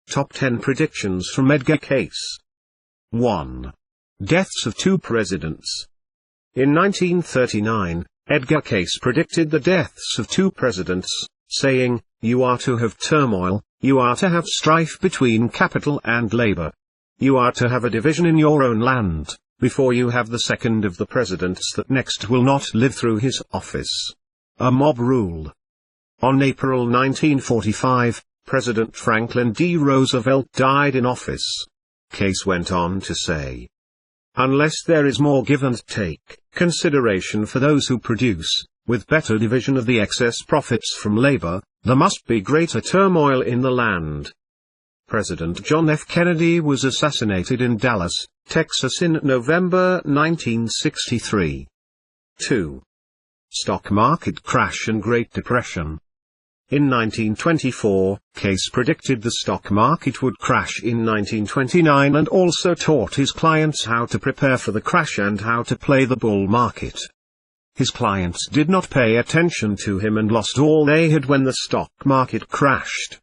Top 10 predictions from Edgar Cayce. 1. Deaths of 2 presidents. In 1939, Edgar Cayce predicted the deaths of 2 presidents, saying, "You are to have turmoil, you are to have strife between capital and labor. You are to have a division in your own land, before you have the second of the presidents that next will not live through his office. A mob rule." On April 1945, President Franklin D. Roosevelt died in office. Cayce went on to say, "Unless there is more give and take, consideration for those who produce, with better division of the excess profits from labor, there must be greater turmoil in the land." President John F. Kennedy was assassinated in Dallas, Texas in November 1963. 2. Stock market crash and Great Depression. In 1924, Cayce predicted the stock market would crash in 1929 and also taught his clients how to prepare for the crash and how to play the bull market. His clients did not pay attention to him and lost all they had when the stock market crashed.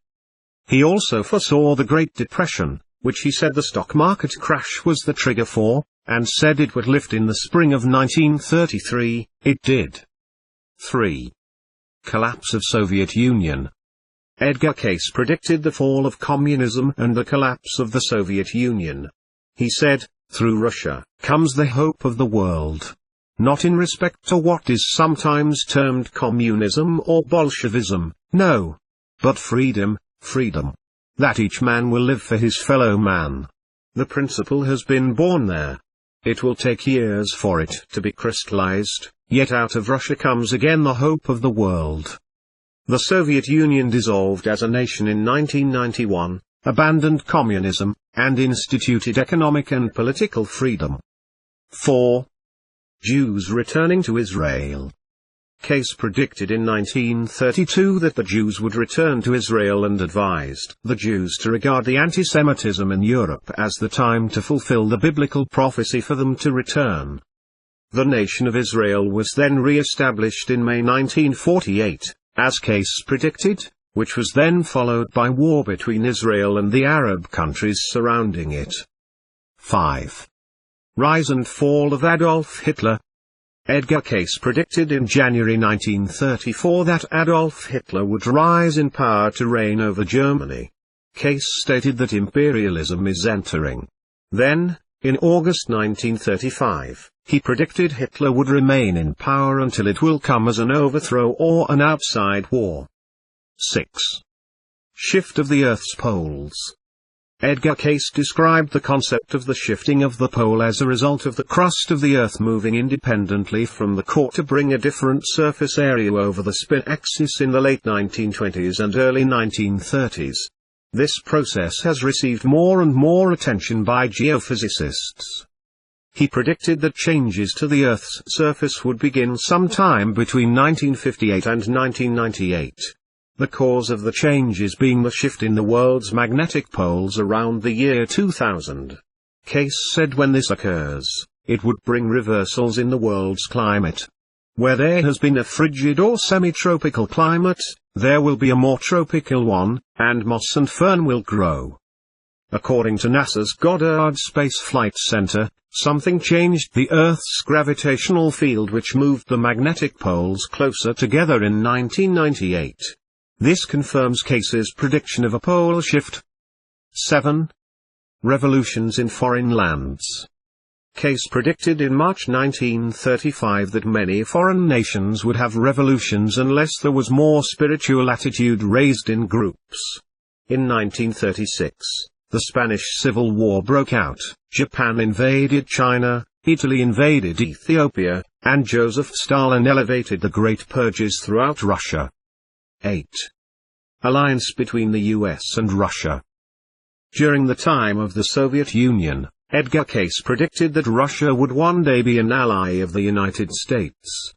He also foresaw the Great Depression, which he said the stock market crash was the trigger for, and said it would lift in the spring of 1933, it did. 3. Collapse of Soviet Union. Edgar Cayce predicted the fall of communism and the collapse of the Soviet Union. He said, "Through Russia comes the hope of the world. Not in respect to what is sometimes termed communism or Bolshevism, no. But freedom, freedom. That each man will live for his fellow man. The principle has been born there. It will take years for it to be crystallized, yet out of Russia comes again the hope of the world." The Soviet Union dissolved as a nation in 1991, abandoned communism, and instituted economic and political freedom. 4. Jews returning to Israel. Cayce predicted in 1932 that the Jews would return to Israel and advised the Jews to regard the anti-Semitism in Europe as the time to fulfill the biblical prophecy for them to return. The nation of Israel was then re-established in May 1948, as Cayce predicted, which was then followed by war between Israel and the Arab countries surrounding it. 5. Rise and fall of Adolf Hitler. Edgar Cayce predicted in January 1934 that Adolf Hitler would rise in power to reign over Germany. Cayce stated that imperialism is entering. Then, in August 1935, he predicted Hitler would remain in power until it will come as an overthrow or an outside war. 6. Shift of the Earth's poles. Edgar Cayce described the concept of the shifting of the pole as a result of the crust of the Earth moving independently from the core to bring a different surface area over the spin axis in the late 1920s and early 1930s. This process has received more and more attention by geophysicists. He predicted that changes to the Earth's surface would begin sometime between 1958 and 1998. The cause of the changes being the shift in the world's magnetic poles around the year 2000. Cayce said when this occurs, it would bring reversals in the world's climate. Where there has been a frigid or semi-tropical climate, there will be a more tropical one, and moss and fern will grow. According to NASA's Goddard Space Flight Center, something changed the Earth's gravitational field which moved the magnetic poles closer together in 1998. This confirms Cayce's prediction of a pole shift. 7. Revolutions in foreign lands. Cayce predicted in March 1935 that many foreign nations would have revolutions unless there was more spiritual attitude raised in groups. In 1936, the Spanish Civil War broke out, Japan invaded China, Italy invaded Ethiopia, and Joseph Stalin elevated the Great Purges throughout Russia. 8. Alliance between the US and Russia. During the time of the Soviet Union, Edgar Cayce predicted that Russia would one day be an ally of the United States.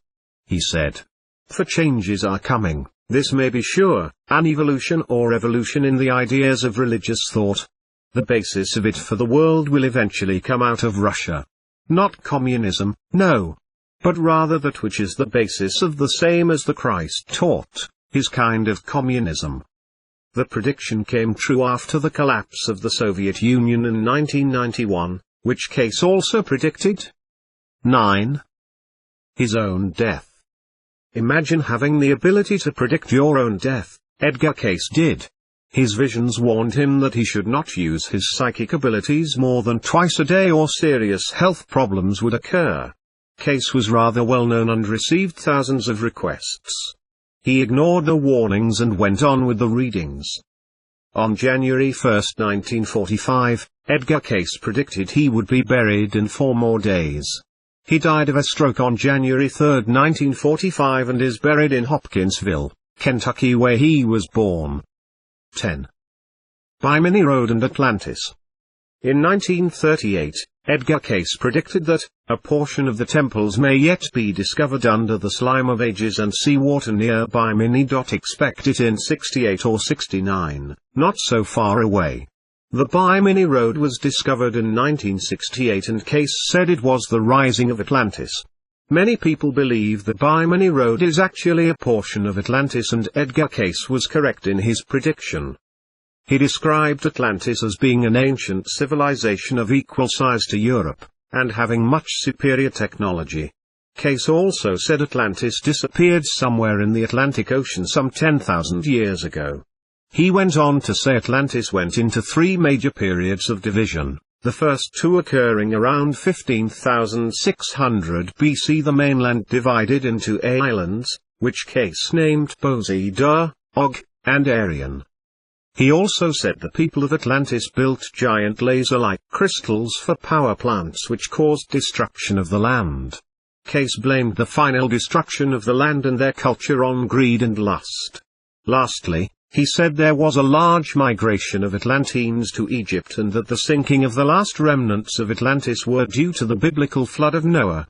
He said, "For changes are coming, this may be sure, an evolution or evolution in the ideas of religious thought. The basis of it for the world will eventually come out of Russia. Not communism, no. But rather that which is the basis of the same as the Christ taught, his kind of communism." The prediction came true after the collapse of the Soviet Union in 1991, which Cayce also predicted. 9. His own death. Imagine having the ability to predict your own death. Edgar Cayce did. His visions warned him that he should not use his psychic abilities more than twice a day or serious health problems would occur. Cayce was rather well known and received thousands of requests. He ignored the warnings and went on with the readings. On January 1, 1945, Edgar Cayce predicted he would be buried in 4 more days. He died of a stroke on January 3, 1945 and is buried in Hopkinsville, Kentucky, where he was born. 10. By Minnie Road and Atlantis. In 1938, Edgar Cayce predicted that a portion of the temples may yet be discovered under the slime of ages and seawater nearby Minnie. Expect it in 68 or 69, not so far away. The By Minnie Road was discovered in 1968 and Cayce said it was the rising of Atlantis. Many people believe the By Minnie Road is actually a portion of Atlantis, and Edgar Cayce was correct in his prediction. He described Atlantis as being an ancient civilization of equal size to Europe, and having much superior technology. Cayce also said Atlantis disappeared somewhere in the Atlantic Ocean some 10,000 years ago. He went on to say Atlantis went into 3 major periods of division, the first 2 occurring around 15,600 BC. The mainland divided into islands, which Cayce named Poseidon, Og, and Arion. He also said the people of Atlantis built giant laser-like crystals for power plants which caused destruction of the land. Cayce blamed the final destruction of the land and their culture on greed and lust. Lastly, he said there was a large migration of Atlanteans to Egypt and that the sinking of the last remnants of Atlantis were due to the biblical flood of Noah.